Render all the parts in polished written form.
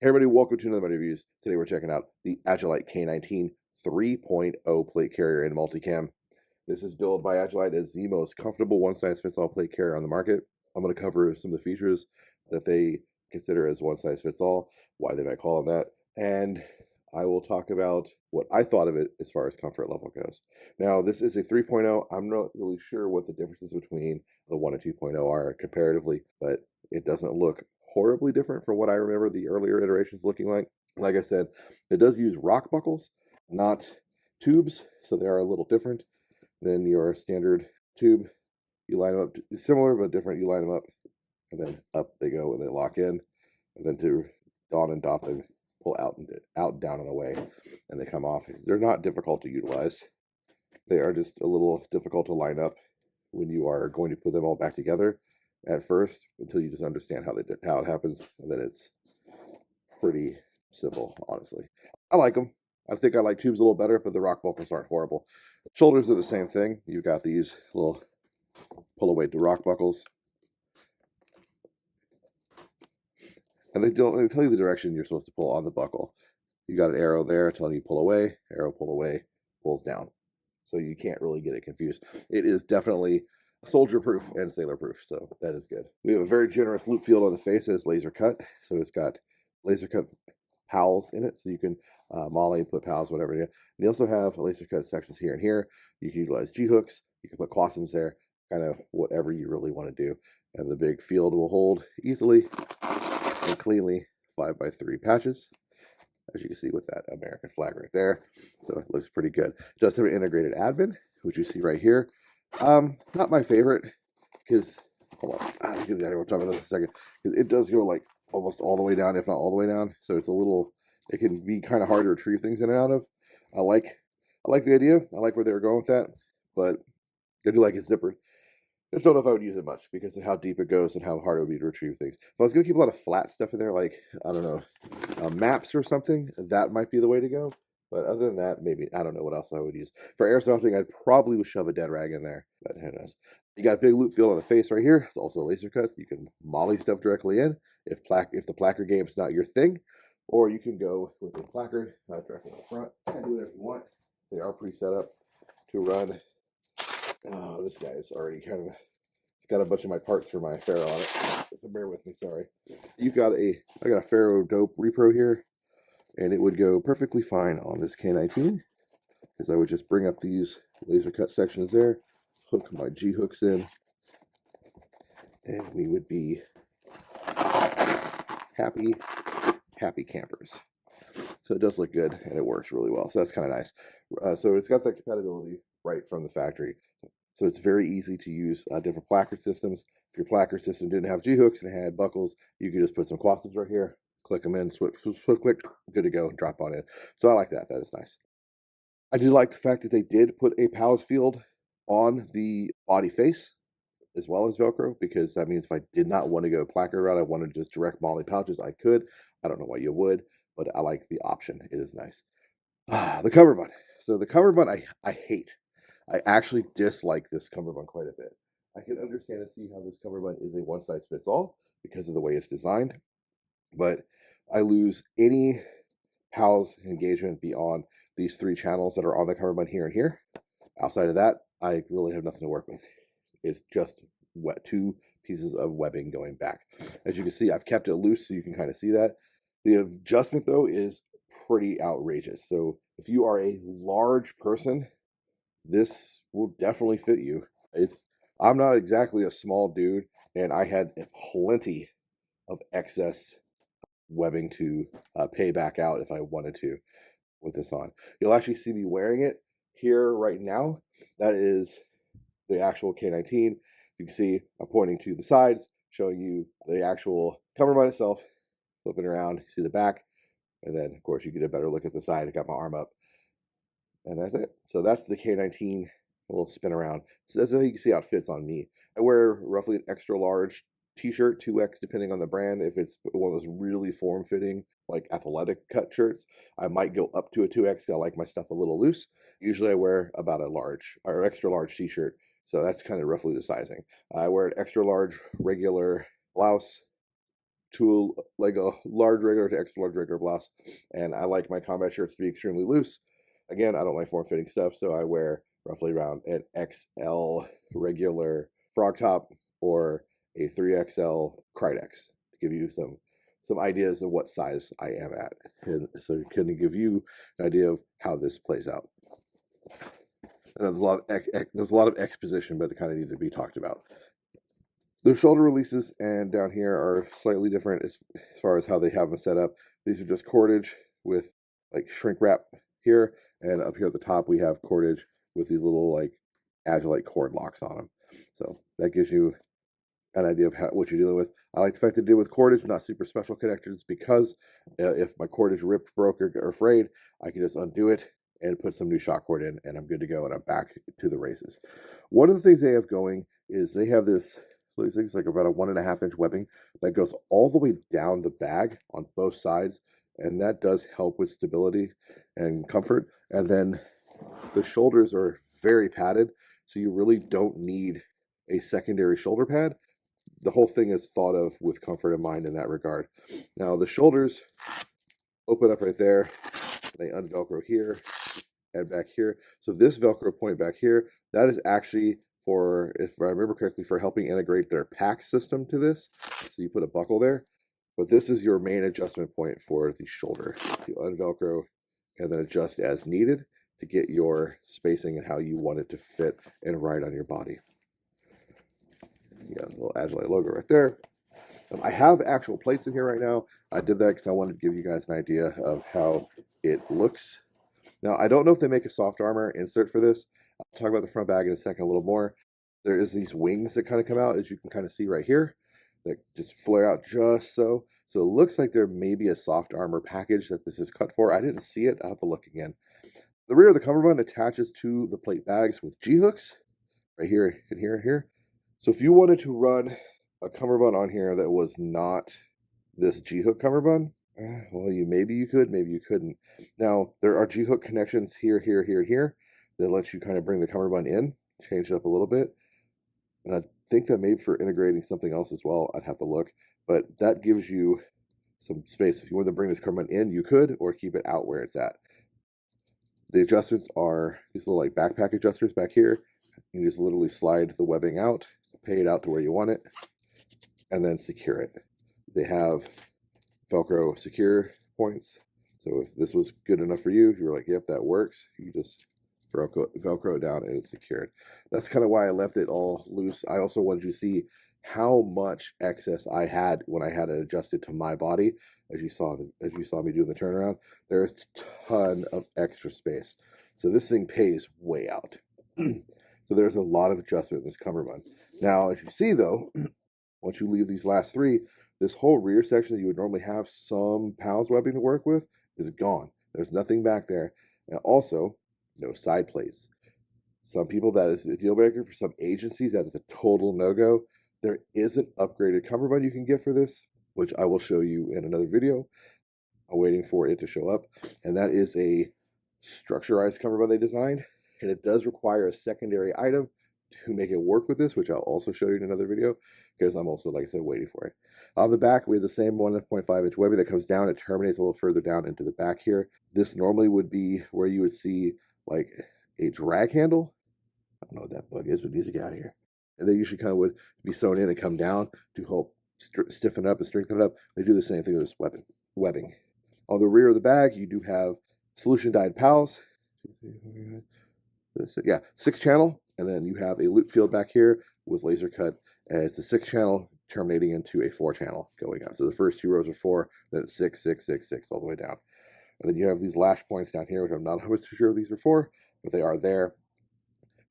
Hey everybody, welcome to another of my reviews. Today we're checking out the Agilite K19 3.0 plate carrier in multicam. This is billed by Agilite as the most comfortable one-size-fits-all plate carrier on the market. I'm going to cover some of the features that they consider as one-size-fits-all, why they might call them that, and I will talk about what I thought of it as far as comfort level goes. Now, this is a 3.0. I'm not really sure what the differences between the 1 and 2.0 are comparatively, but it doesn't look horribly different from what I remember the earlier iterations looking like. Like I said, it does use rock buckles, not tubes, so they are a little different than your standard tube. You line them up, similar but different. You line them up, and then up they go, and they lock in, and then to don and doff them, pull out, down, and away, and they come off. They're not difficult to utilize. They are just a little difficult to line up when you are going to put them all back together at first, until you just understand how it happens, and then it's pretty simple, honestly. I like them. I think I like tubes a little better, but the rock buckles aren't horrible. Shoulders are the same thing. You've got these little pull away to rock buckles, and they tell you the direction you're supposed to pull on the buckle. You got an arrow there telling you pull away, arrow pull away, pulls down. So you can't really get it confused. It is definitely soldier proof and sailor proof, so that is good. We have a very generous loop field on the face that is laser cut, so it's got laser cut pals in it, so you can molly, put pals, whatever. And you also have laser cut sections here and here. You can utilize G hooks, you can put quassums there, kind of whatever you really want to do. And the big field will hold easily and cleanly 5x3 patches, as you can see with that American flag right there. So it looks pretty good. It does have an integrated admin, which you see right here. Not my favorite, because, hold on, I'll get the idea. We'll talk about this in a second, because it does go like almost all the way down, if not all the way down. So it's a little, it can be kind of hard to retrieve things in and out of. I like the idea. I like where they were going with that, but I do like its zipper. I just don't know if I would use it much because of how deep it goes and how hard it would be to retrieve things. If I was going to keep a lot of flat stuff in there, like, I don't know, maps or something, that might be the way to go. But other than that, maybe, I don't know what else I would use. For airsofting, I'd probably shove a dead rag in there, but who knows. You got a big loop field on the face right here. It's also laser cuts. You can molly stuff directly in if the placard game's not your thing, or you can go with a placard directly in the front and do whatever you want. They are pre-set up to run. Oh, this guy is already kind of, it's got a bunch of my parts for my Faro on it, so bear with me, sorry. I got a Faro Dope Repro here, and it would go perfectly fine on this K19, because I would just bring up these laser cut sections there, hook my G hooks in, and we would be happy campers. So it does look good, and it works really well, so that's kind of nice. So it's got that compatibility right from the factory. So it's very easy to use different placard systems. If your placard system didn't have G-hooks and it had buckles, you could just put some quassums right here, click them in, swift click, good to go, drop on in. So I like that. That is nice. I do like the fact that they did put a PALS field on the body face as well as Velcro, because that means if I did not want to go placard route, I wanted just direct molly pouches, I could. I don't know why you would, but I like the option. It is nice. The cummerbund. So the cummerbund I hate. I actually dislike this cummerbund quite a bit. I can understand and see how this cummerbund is a one-size-fits-all because of the way it's designed, but I lose any PALS engagement beyond these three channels that are on the cummerbund here and here. Outside of that, I really have nothing to work with. It's just two pieces of webbing going back. As you can see, I've kept it loose so you can kind of see that. The adjustment, though, is pretty outrageous. So if you are a large person, this will definitely fit you. I'm not exactly a small dude, and I had plenty of excess webbing to pay back out if I wanted to with this on. You'll actually see me wearing it here right now. That is the actual K19. You can see I'm pointing to the sides, showing you the actual cummerbund itself, flipping around, see the back, and then, of course, you get a better look at the side. I got my arm up, and that's it. So that's the K19, a little spin around. So that's how you can see how it fits on me. I wear roughly an extra large t-shirt, 2X, depending on the brand. If it's one of those really form-fitting, like athletic cut shirts, I might go up to a 2X. I like my stuff a little loose. Usually I wear about a large or extra large t-shirt. So that's kind of roughly the sizing. I wear an extra large regular blouse, to like a large regular to extra large regular blouse. And I like my combat shirts to be extremely loose. Again, I don't like form-fitting stuff, so I wear roughly around an XL regular frog top or a 3XL Cridex to give you some ideas of what size I am at, and so it can give you an idea of how this plays out. And there's a lot of exposition, but it kind of needs to be talked about. The shoulder releases and down here are slightly different as far as how they have them set up. These are just cordage with like shrink wrap here, and up here at the top we have cordage with these little like Agilite cord locks on them. So that gives you an idea of what you're dealing with. I like the fact to deal with cordage, not super special connectors, because if my cordage ripped, broke, or frayed, I can just undo it and put some new shock cord in, and I'm good to go, and I'm back to the races. One of the things they have going is they have this, these things like about a 1.5 inch webbing that goes all the way down the bag on both sides, and that does help with stability and comfort. And then the shoulders are very padded, so you really don't need a secondary shoulder pad. The whole thing is thought of with comfort in mind in that regard. Now the shoulders open up right there, they unvelcro here and back here. So this velcro point back here, that is actually for, if I remember correctly, for helping integrate their pack system to this. So you put a buckle there, but this is your main adjustment point for the shoulder. You unvelcro and then adjust as needed to get your spacing and how you want it to fit and ride on your body. You got a little Agilite logo right there. I have actual plates in here right now. I did that because I wanted to give you guys an idea of how it looks. Now, I don't know if they make a soft armor insert for this. I'll talk about the front bag in a second a little more. There is these wings that kind of come out, as you can kind of see right here, that just flare out just so. So it looks like there may be a soft armor package that this is cut for. I didn't see it. I'll have to look again. The rear of the cummerbund attaches to the plate bags with G-hooks right here and here and here. So if you wanted to run a cummerbund on here that was not this G-hook cummerbund, well, maybe you could, maybe you couldn't. Now, there are G-hook connections here, here, here, and here that lets you kind of bring the cummerbund in, change it up a little bit. And I think that maybe for integrating something else as well, I'd have to look. But that gives you some space. If you want to bring this cummerbund in, you could, or keep it out where it's at. The adjustments are these little like backpack adjusters back here. You just literally slide the webbing out, pay it out to where you want it, and then secure it. They have Velcro secure points. So if this was good enough for you, if you were like, yep, that works, you just Velcro it down and it's secured. That's kind of why I left it all loose. I also wanted you to see how much excess I had when I had it adjusted to my body. As you saw me doing the turnaround, there's a ton of extra space. So this thing pays way out. So there's a lot of adjustment in this cummerbund. Now, as you see though, once you leave these last three, this whole rear section that you would normally have some PALS webbing to work with is gone. There's nothing back there. And also, no side plates. Some people, that is a deal breaker. For some agencies, that is a total no-go. There is an upgraded cummerbund you can get for this, which I will show you in another video. I'm waiting for it to show up. And that is a structurized cummerbund they designed. And it does require a secondary item to make it work with this, which I'll also show you in another video, because I'm also, like I said, waiting for it. On the back, we have the same 1.5 inch webbing that comes down. It terminates a little further down into the back here. This normally would be where you would see like a drag handle. I don't know what that bug is, but it needs to get out of here. And they usually kind of would be sewn in and come down to help stiffen it up and strengthen it up. They do the same thing with this webbing. On the rear of the bag, you do have solution dyed PALS. Yeah, 6-channel. And then you have a loop field back here with laser cut. And it's a 6-channel terminating into a 4-channel going out. So the first 2 rows are 4, then it's 6, 6, 6, 6, all the way down. And then you have these lash points down here, which I'm not 100% sure these are for, but they are there.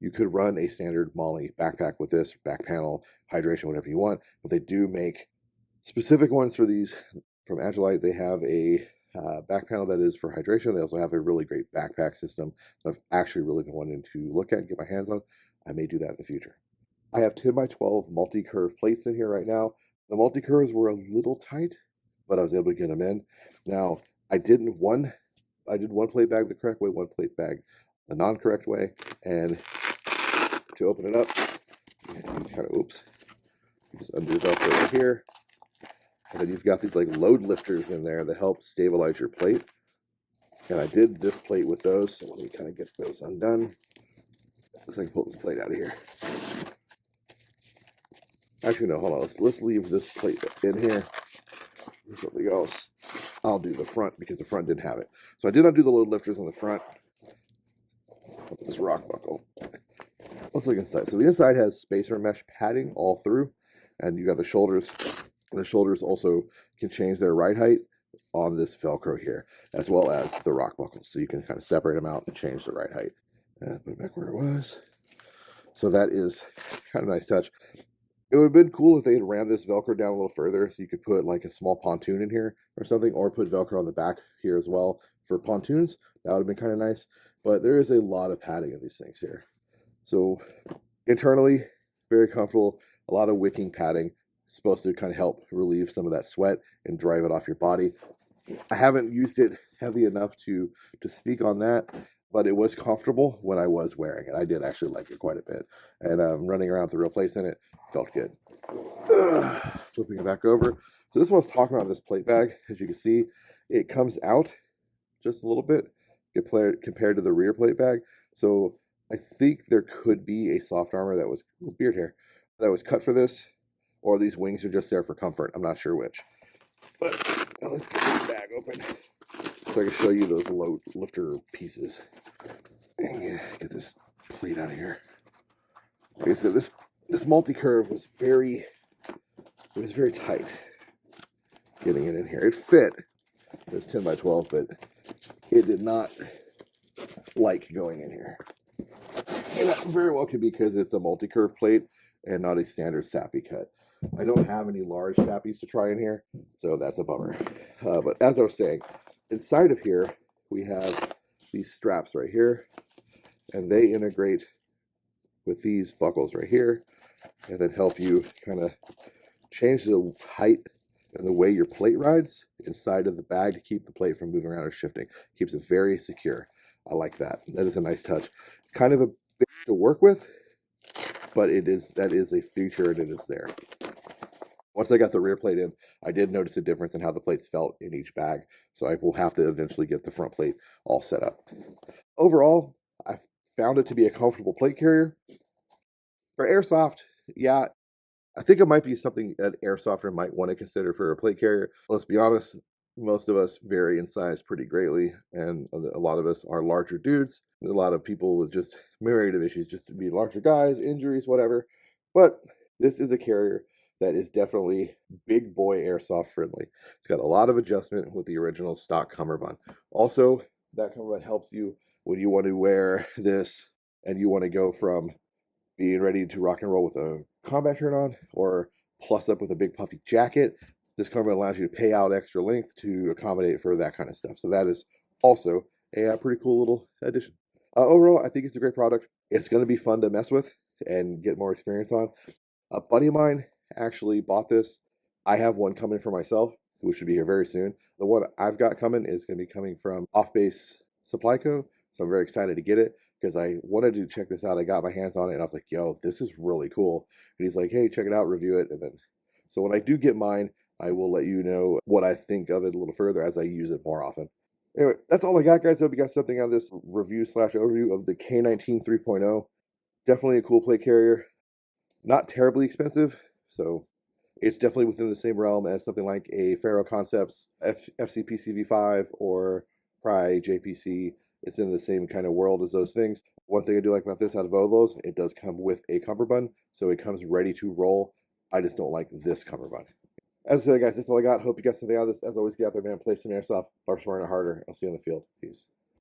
You could run a standard Molly backpack with this, back panel, hydration, whatever you want, but they do make specific ones for these from Agilite. They have a back panel that is for hydration. They also have a really great backpack system that I've actually really been wanting to look at and get my hands on. I may do that in the future. I have 10x12 multi-curve plates in here right now. The multi-curves were a little tight, but I was able to get them in. Now, I did one plate bag the correct way, one plate bag the non-correct way, and to open it up, you kind of, you just undo the Velcro right here, And then you've got these like load lifters in there that help stabilize your plate. And I did this plate with those, so let me kind of get those undone. So I can pull this plate out of here. Actually, no, hold on. Let's leave this plate in here. Something else. I'll do the front because the front didn't have it. So I did not do the load lifters on the front. This rock buckle. Let's look inside. So the inside has spacer mesh padding all through, and you got the shoulders. The shoulders also can change their ride height on this Velcro here, as well as the rock buckles. So you can kind of separate them out and change the ride height. Put it back where it was. So that is kind of a nice touch. It would have been cool if they had ran this Velcro down a little further, so you could put like a small pontoon in here or something, or put Velcro on the back here as well for pontoons. That would have been kind of nice. But there is a lot of padding in these things here. So internally, very comfortable. A lot of wicking padding. Supposed to kind of help relieve some of that sweat and drive it off your body. I haven't used it heavy enough to speak on that, but it was comfortable when I was wearing it. I did actually like it quite a bit. And running around with the real plates in it felt good. Flipping it back over. So this is what I was talking about, this plate bag. As you can see, it comes out just a little bit compared to the rear plate bag. So I think there could be a soft armor that was, beard hair, that was cut for this, or these wings are just there for comfort. I'm not sure which. But now let's get this bag open so I can show you those load lifter pieces. And get this plate out of here. Okay, so this multi-curve was very tight getting it in here. It fit. It's 10 by 12, but it did not like going in here. And that very well could be because it's a multi-curve plate and not a standard sappy cut. I don't have any large sappies to try in here, so that's a bummer. But as I was saying, inside of here, we have these straps right here, and they integrate with these buckles right here, and then help you kind of change the height and the way your plate rides inside of the bag to keep the plate from moving around or shifting. Keeps it very secure. I like that. That is a nice touch. Kind of a bit to work with, but that is a feature and it is there. Once I got the rear plate in, I did notice a difference in how the plates felt in each bag, so I will have to eventually get the front plate all set up. Overall, I found it to be a comfortable plate carrier. For Airsoft, yeah, I think it might be something an Airsofter might want to consider for a plate carrier. Let's be honest, most of us vary in size pretty greatly, and a lot of us are larger dudes. A lot of people with just myriad of issues, just to be larger guys, injuries, whatever. But this is a carrier that is definitely big boy airsoft friendly. It's got a lot of adjustment with the original stock cummerbund. Also, that cummerbund helps you when you want to wear this and you want to go from being ready to rock and roll with a combat shirt on or plus up with a big puffy jacket. This cummerbund allows you to pay out extra length to accommodate for that kind of stuff. So that is also a pretty cool little addition. Overall, I think it's a great product. It's going to be fun to mess with and get more experience on. A buddy of mine actually bought this. I have one coming for myself, which should be here very soon. The one I've got coming is going to be coming from Off Base Supply Co. So I'm very excited to get it because I wanted to check this out. I got my hands on it and I was like, yo, this is really cool. And he's like, hey, check it out, review it. And then, so when I do get mine, I will let you know what I think of it a little further as I use it more often. Anyway, that's all I got, guys. Hope you got something on this review / overview of the K19 3.0. Definitely a cool plate carrier. Not terribly expensive, so it's definitely within the same realm as something like a Faro Concepts FCP CV5 or Pry JPC. It's in the same kind of world as those things. One thing I do like about this out of all those, it does come with a cummerbund, so it comes ready to roll. I just don't like this cummerbund. As I said, guys, that's all I got. Hope you got something out of this. As always, get out there, man. Play some airsoft. LARP smarter and harder. I'll see you on the field. Peace.